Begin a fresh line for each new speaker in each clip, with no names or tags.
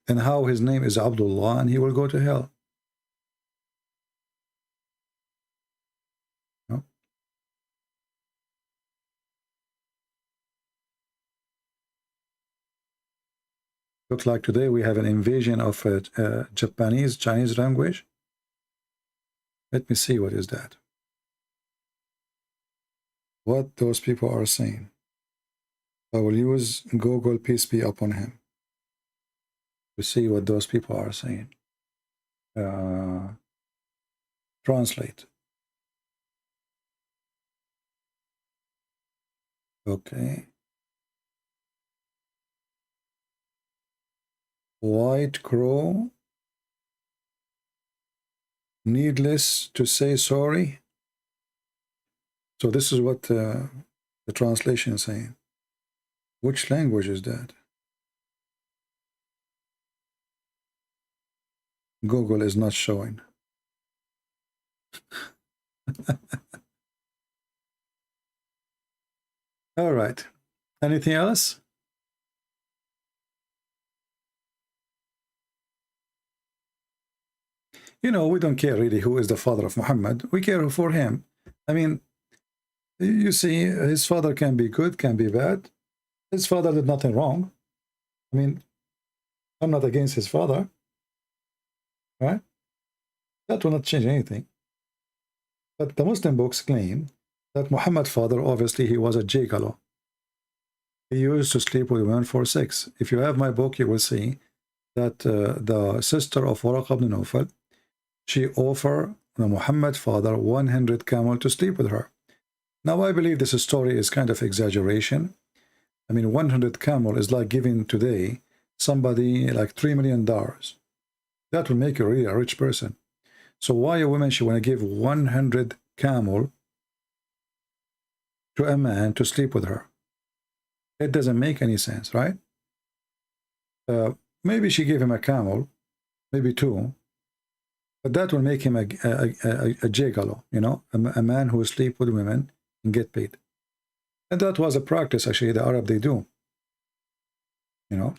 and how his name is Abdullah, and he will go to hell. No? Looks like today we have an invasion of Chinese language. Let me see, what is that? What those people are saying. I will use Google, peace be upon him, to see what those people are saying. Translate. Okay. White crow, needless to say sorry. So this is what the translation is saying. Which language is that? Google is not showing. All right. Anything else? You know, we don't care really who is the father of Muhammad. We care for him. I mean, you see, his father can be good, can be bad. His father did nothing wrong. I mean, I'm not against his father. Right? That will not change anything. But the Muslim books claim that Muhammad's father, obviously, he was a gigolo. He used to sleep with women for sex. If you have my book, you will see that the sister of Waraq ibn Nawfal, she offered the Muhammad father 100 camel to sleep with her. Now, I believe this story is kind of exaggeration. I mean, 100 camel is like giving today somebody like $3 million. That will make you really a rich person. So why a woman should want to give 100 camel to a man to sleep with her? It doesn't make any sense, right? Maybe she gave him a camel, maybe two, but that will make him a gigolo, you know, a man who will sleep with women and get paid. And that was a practice, actually, the Arab, they do, you know.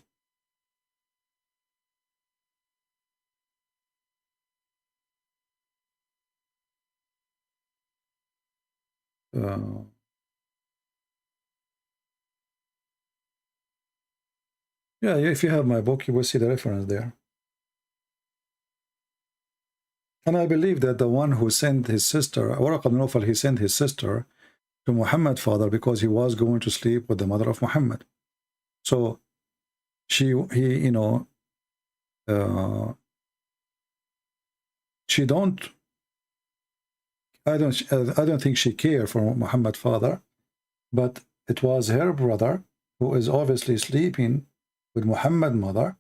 Yeah, if you have my book, you will see the reference there. And I believe that the one who sent his sister, Waraq ibn Nawfal, he sent his sister to Muhammad's father because he was going to sleep with the mother of Muhammad. So she don't, I don't think she cared for Muhammad's father, but it was her brother who is obviously sleeping with Muhammad's mother.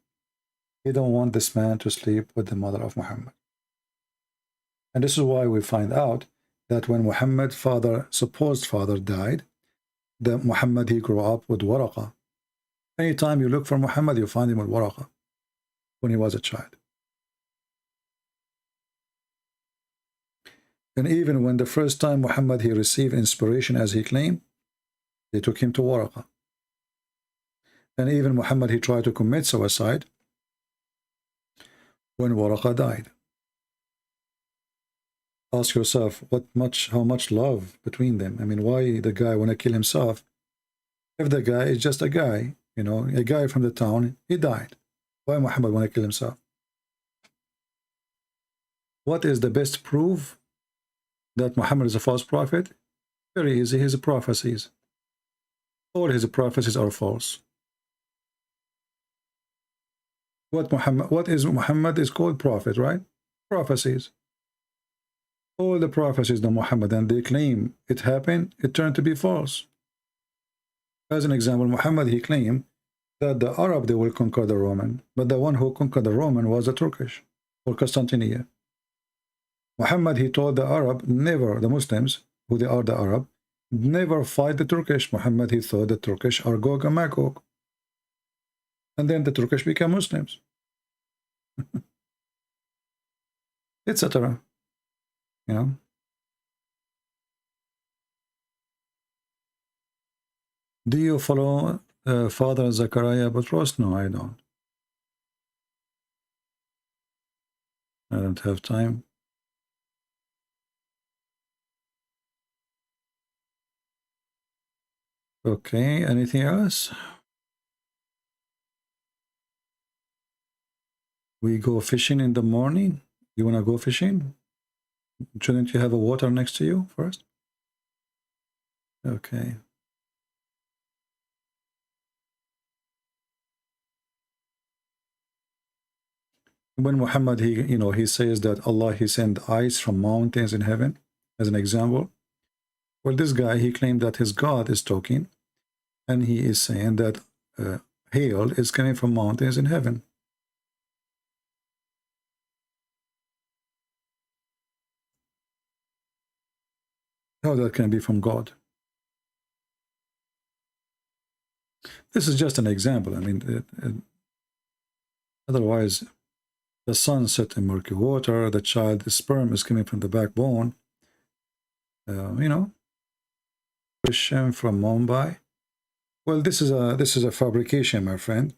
He don't want this man to sleep with the mother of Muhammad. And this is why we find out that when Muhammad's supposed father died, that Muhammad, he grew up with Waraqa. Anytime you look for Muhammad, you find him with Waraqa when he was a child. And even when the first time Muhammad, he received inspiration as he claimed, they took him to Waraqa. And even Muhammad, he tried to commit suicide when Waraqa died. Ask yourself, how much love between them? I mean, why the guy want to kill himself? If the guy is just a guy, you know, a guy from the town, he died. Why Muhammad want to kill himself? What is the best proof that Muhammad is a false prophet? Very easy, his prophecies. All his prophecies are false. What is Muhammad is called prophet, right? Prophecies. All the prophecies of Muhammad, and they claim it happened, it turned to be false. As an example, Muhammad, he claimed that the Arab, they will conquer the Roman, but the one who conquered the Roman was the Turkish, or Constantinople. Muhammad, he told the Arab, never, the Muslims, who they are the Arab, never fight the Turkish. Muhammad, he thought the Turkish are Gog and Magog. And then the Turkish became Muslims. Etc. You know? Do you follow Father Zachariah Butros? No, I don't. I don't have time. Okay, anything else? We go fishing in the morning. You want to go fishing? Shouldn't you have a water next to you first? Okay. When Muhammad, he says that Allah, he sent ice from mountains in heaven, as an example. Well, this guy, he claimed that his God is talking, and he is saying that hail is coming from mountains in heaven. How that can be from God? This is just an example. I mean, otherwise, the sun set in murky water, the child's sperm is coming from the backbone. Christian from Mumbai. Well, this is a fabrication, my friend,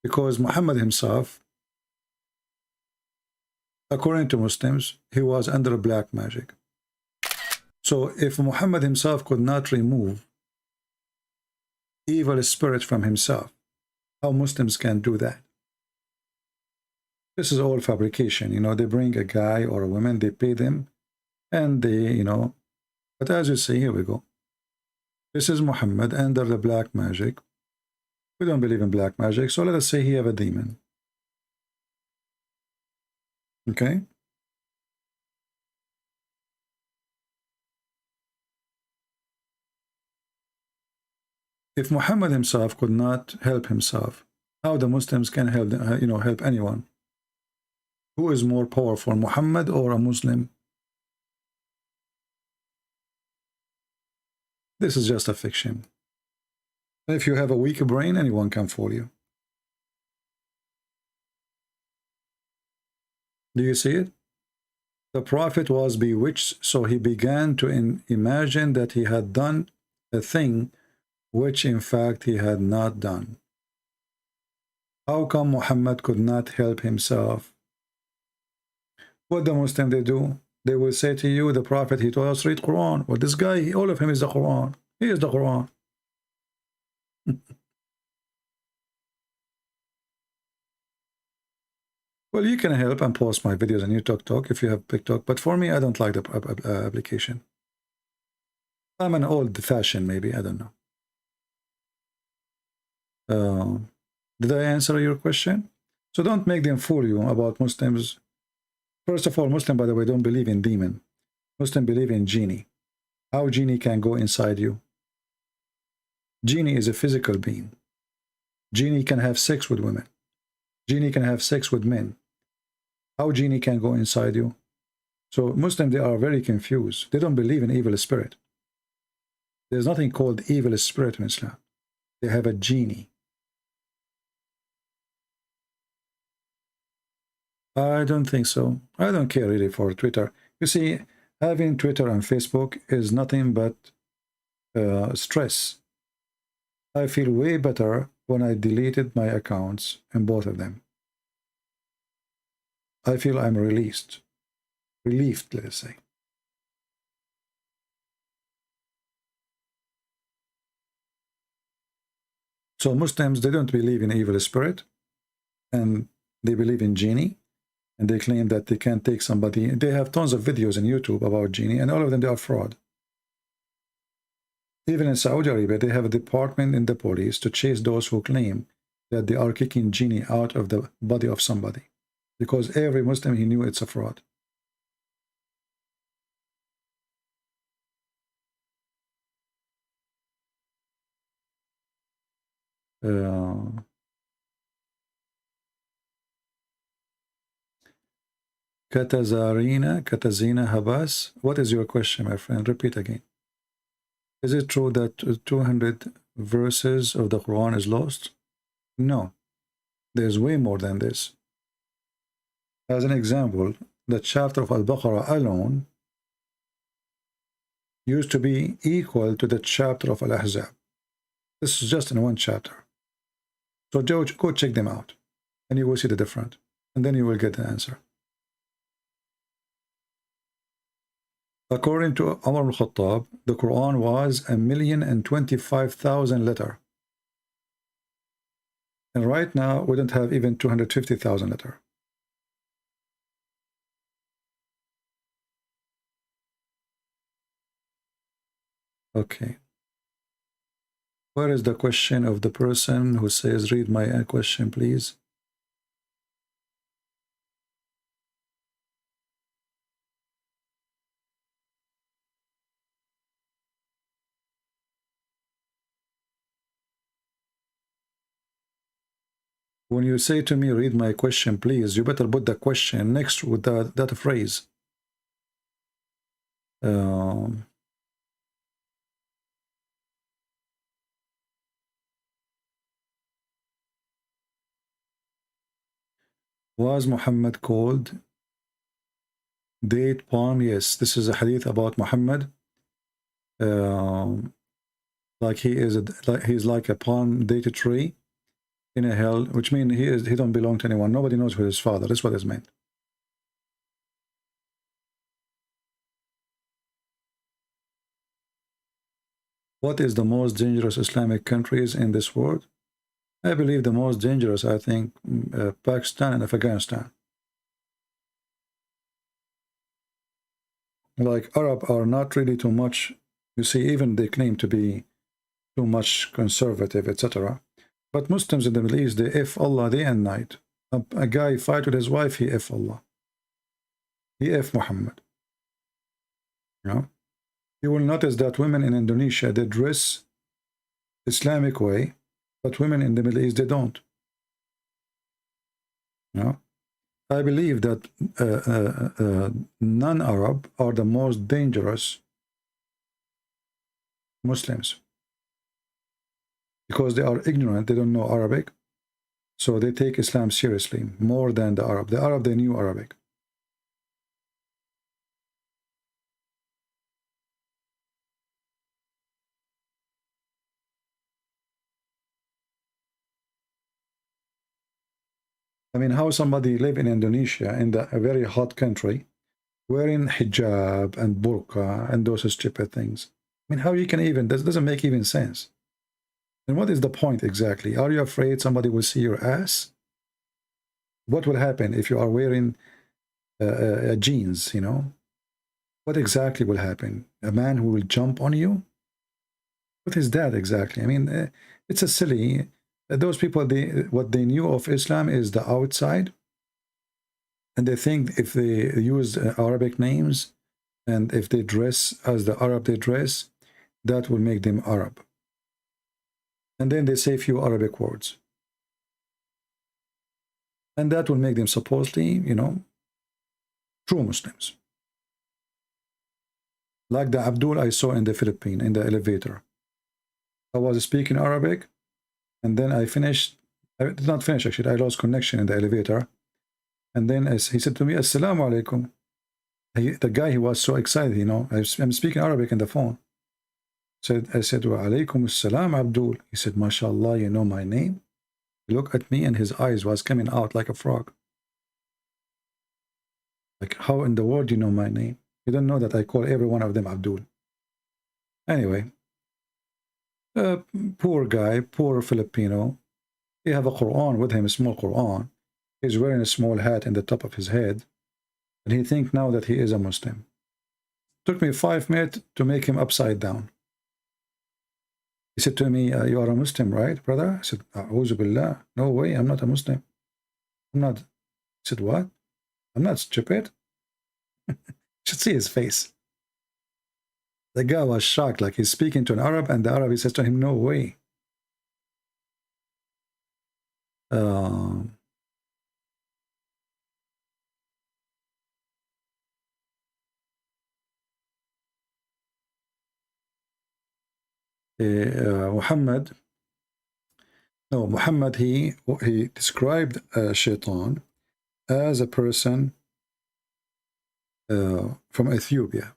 because Muhammad himself, according to Muslims, he was under black magic. So if Muhammad himself could not remove evil spirit from himself, how Muslims can do that? This is all fabrication. They bring a guy or a woman, they pay them, and they, but as you see, here we go. This is Muhammad under the black magic. We don't believe in black magic, so let us say he have a demon. Okay? If Muhammad himself could not help himself, how the Muslims can help, help anyone? Who is more powerful, Muhammad or a Muslim? This is just a fiction. If you have a weak brain, anyone can fool you. Do you see it? The prophet was bewitched, so he began to imagine that he had done a thing which in fact he had not done. How come Muhammad could not help himself? What the Muslim they do? They will say to you, the Prophet, he told us read Quran. Well, this guy, all of him is the Quran. He is the Quran. Well, you can help and post my videos on TikTok if you have TikTok, but for me, I don't like the application. I'm an old-fashioned, maybe, I don't know. Did I answer your question? So don't make them fool you about Muslims. First of all, Muslim, by the way, don't believe in demon. Muslim believe in genie. How genie can go inside you? Genie is a physical being. Genie can have sex with women. Genie can have sex with men. How genie can go inside you? So Muslims, they are very confused. They don't believe in evil spirit. There's nothing called evil spirit in Islam. They have a genie. I don't think so. I don't care really for Twitter. You see, having Twitter and Facebook is nothing but stress. I feel way better when I deleted my accounts in both of them. I feel I'm relieved, let us say. So Muslims, they don't believe in evil spirit, and they believe in genie. And they claim that they can take somebody. They have tons of videos on YouTube about genie, and all of them, they are fraud. Even in Saudi Arabia, they have a department in the police to chase those who claim that they are kicking genie out of the body of somebody. Because every Muslim, he knew it's a fraud. Katazina Habas, what is your question, my friend? Repeat again. Is it true that 200 verses of the Quran is lost? No, there's way more than this. As an example, the chapter of Al-Baqarah alone used to be equal to the chapter of Al-Ahzab. This is just in one chapter. So go check them out, and you will see the difference, and then you will get the answer. According to Umar al-Khattab, the Quran was 1,025,000 letter. And right now, we don't have even 250,000 letter. Okay. Where is the question of the person who says, read my question, please? When you say to me, read my question, please, you better put the question next with that phrase. Was Muhammad called date palm? Yes, this is a hadith about Muhammad. Like he's like a palm date tree in a hell, which means he don't belong to anyone. Nobody knows who his father. That's what is meant. What is the most dangerous Islamic countries in this world? I believe the most dangerous, I think, Pakistan and Afghanistan. Like Arab are not really too much. You see, even they claim to be too much conservative, etc. But Muslims in the Middle East, they F Allah day and night. A guy fight with his wife, he F Allah. He F Muhammad. Yeah. You will notice that women in Indonesia, they dress Islamic way, but women in the Middle East, they don't. Yeah. I believe that non-Arab are the most dangerous Muslims because they are ignorant, they don't know Arabic, so they take Islam seriously more than the Arab. The Arab, they knew Arabic. I mean, how somebody live in Indonesia, in a very hot country, wearing hijab and burqa and those stupid things. I mean, how you can even, that doesn't make even sense. And what is the point exactly? Are you afraid somebody will see your ass? What will happen if you are wearing jeans, you know? What exactly will happen? A man who will jump on you? What is that exactly? I mean, it's a silly... those people, what they knew of Islam is the outside. And they think if they use Arabic names and if they dress as the Arab they dress, that will make them Arab. And then they say a few Arabic words. And that will make them supposedly, you know, true Muslims. Like the Abdul I saw in the Philippines, in the elevator. I was speaking Arabic, and then I finished. I did not finish, actually. I lost connection in the elevator. And then he said to me, Assalamu alaikum. The guy, he was so excited, you know. I'm speaking Arabic in the phone. I said, Wa alaikum assalam, Abdul. He said, MashaAllah, you know my name? He looked at me and his eyes was coming out like a frog. Like, how in the world do you know my name? You don't know that I call every one of them Abdul. Anyway, poor guy, poor Filipino. He have a Quran with him, a small Quran. He's wearing a small hat in the top of his head. And he think now that he is a Muslim. Took me 5 minutes to make him upside down. He said to me, you are a Muslim, right, brother? I said, A'udhu billah. No way, I'm not a Muslim. I'm not. He said, what? I'm not stupid. You should see his face. The guy was shocked, like he's speaking to an Arab, and the Arab, he says to him, no way. Muhammad, he described Shaitan as a person from Ethiopia.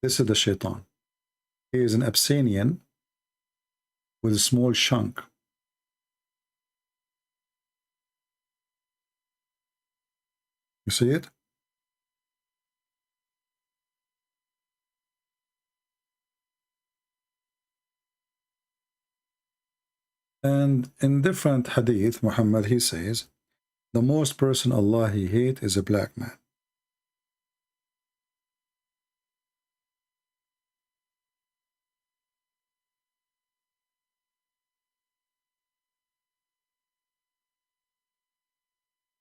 This is the Shaitan. He is an Abyssinian with a small chunk. You see it? And in different hadith, Muhammad, he says, the most person Allah he hate is a black man.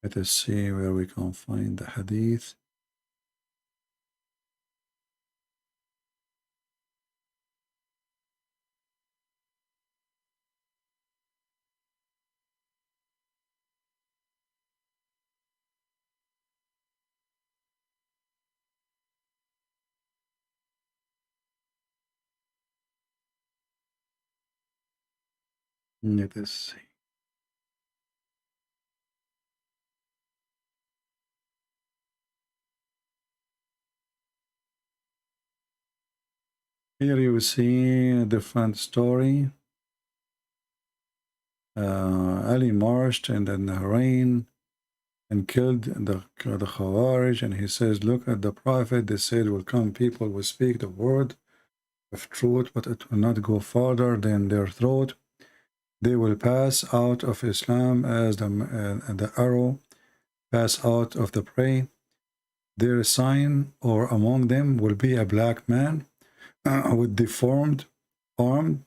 Let us see where we can find the hadith. Let us see. Here you see a different story. Ali marched in the rain and killed the Khawarij, and he says, look at the Prophet, they said will come people will speak the word of truth, but it will not go farther than their throat. They will pass out of Islam as the arrow pass out of the prey. Their sign, or among them, will be a black man with deformed arm,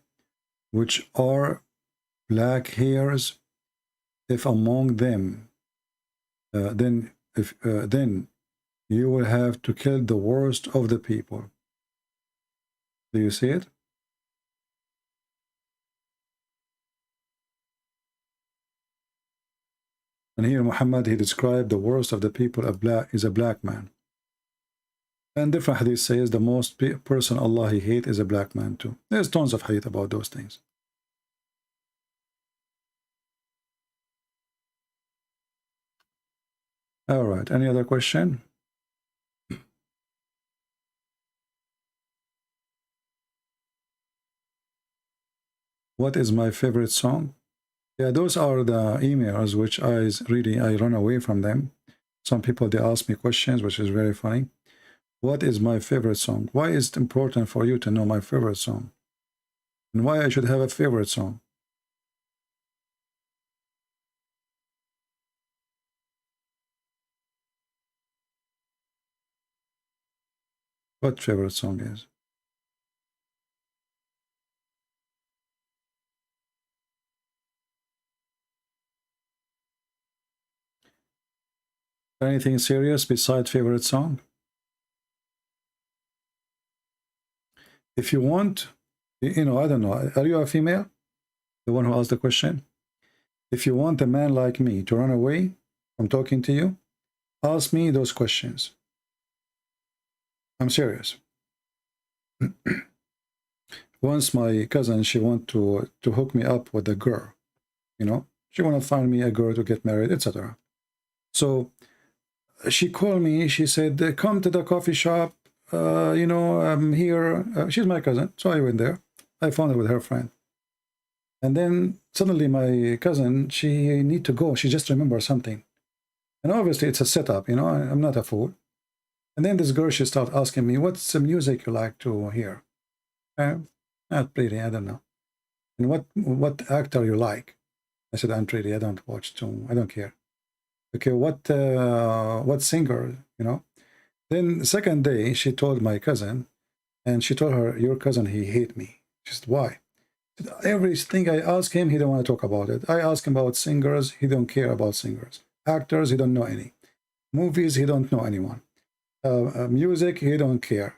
which are black hairs. If among them, then you will have to kill the worst of the people. Do you see it? And here Muhammad, he described the worst of the people is a black man. And different hadith says the most person Allah he hate is a black man too. There's tons of hadith about those things. All right, any other question? What is my favorite song? Yeah, those are the emails which I run away from them. Some people, they ask me questions, which is very funny. What is my favorite song? Why is it important for you to know my favorite song? And why I should have a favorite song? What favorite song is? Anything serious besides favorite song? If you want, you know, I don't know, are you a female? The one who asked the question? If you want a man like me to run away from talking to you, ask me those questions. I'm serious. Once my cousin, she want to hook me up with a girl, you know, she want to find me a girl to get married, etc. So she called me, she said, come to the coffee shop, you know, I'm here. She's my cousin, so I went there. I found her with her friend. And then suddenly my cousin, she need to go. She just remembered something. And obviously it's a setup, you know, I'm not a fool. And then this girl, she started asking me, what's the music you like to hear? Not pretty, I don't know. And what actor you like? I said, I'm pretty, I don't watch too, I don't care. Okay, what singer, you know? Then the second day, she told my cousin, and she told her, your cousin, he hate me. She said, why? She said, everything I ask him, he don't want to talk about it. I ask him about singers, he don't care about singers. Actors, he don't know any. Movies, he don't know anyone. Music, he don't care.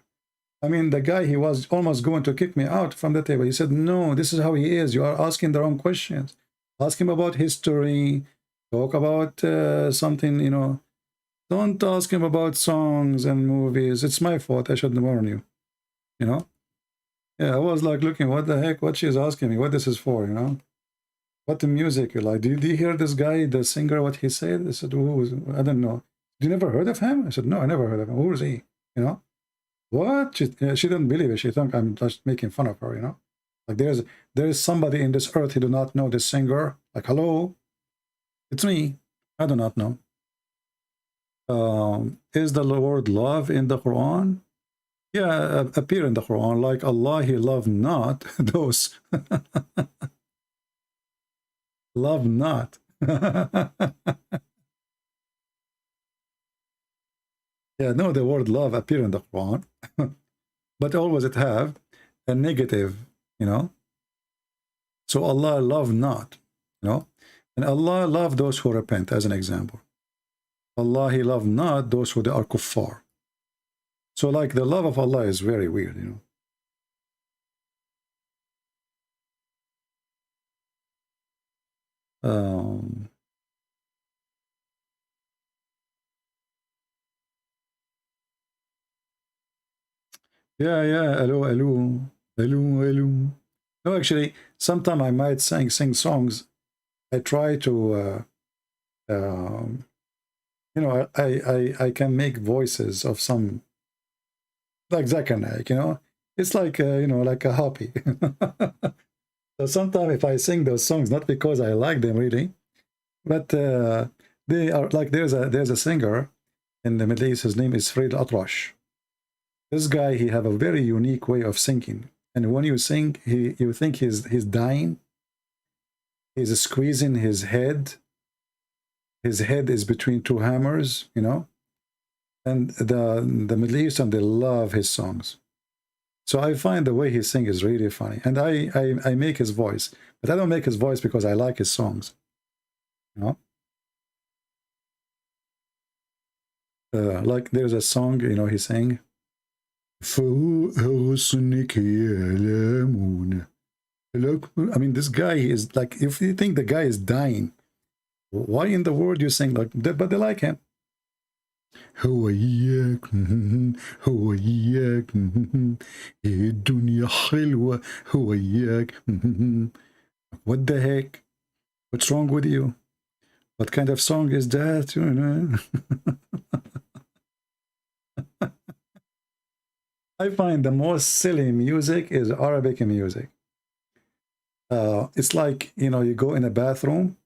I mean, the guy, he was almost going to kick me out from the table. He said, no, this is how he is. You are asking the wrong questions. Ask him about history. Talk about something, you know. Don't ask him about songs and movies. It's my fault. I should warn you. You know? Yeah, I was like looking, what the heck? What she's asking me? What this is for, you know? What the music you like? Did you hear this guy, the singer, what he said? I said, who was, I don't know. You never heard of him? I said, no, I never heard of him. Who is he? You know? What? She didn't believe it. She thought I'm just making fun of her, you know? Like there is somebody in this earth who do not know this singer. Like, hello, it's me. I do not know. Is the word love in the Quran? Yeah, appear in the Quran. Like Allah, He love not those. Love not. Yeah, no, the word love appear in the Quran, but always it have a negative, you know. So Allah love not, you know, and Allah love those who repent, as an example. Allah, He love not those who are kuffar. So like the love of Allah is very weird, you know. Yeah, hello. No, actually, sometimes I might sing songs. I try to, you know, I can make voices of some, like Zakanak, you know. It's like, you know, like a hobby. So sometimes if I sing those songs, not because I like them really, but they are like, there's a singer in the Middle East. His name is Fred Atrash. This guy, he have a very unique way of singing, and when you sing, you think he's dying. He's squeezing his head. His head is between two hammers, you know. And the Middle Eastern, they love his songs. So I find the way he sings is really funny, and I make his voice, but I don't make his voice because I like his songs, you know. Like there's a song, you know, he sang. I mean, this guy is like, if you think the guy is dying, why in the world you sing like that? But they like him. هواياك هواياك الدنيا حلوة هواياك. What the heck? What's wrong with you? What kind of song is that? You know? I find the most silly music is Arabic music. It's like, you know, you go in a bathroom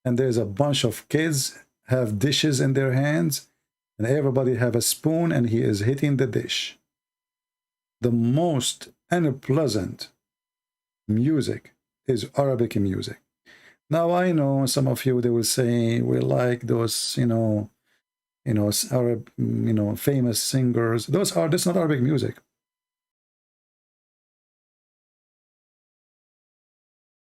and there's a bunch of kids have dishes in their hands, and everybody have a spoon and he is hitting the dish. The most unpleasant music is Arabic music. Now I know some of you, they will say we like those, Arab, famous singers. That's not Arabic music.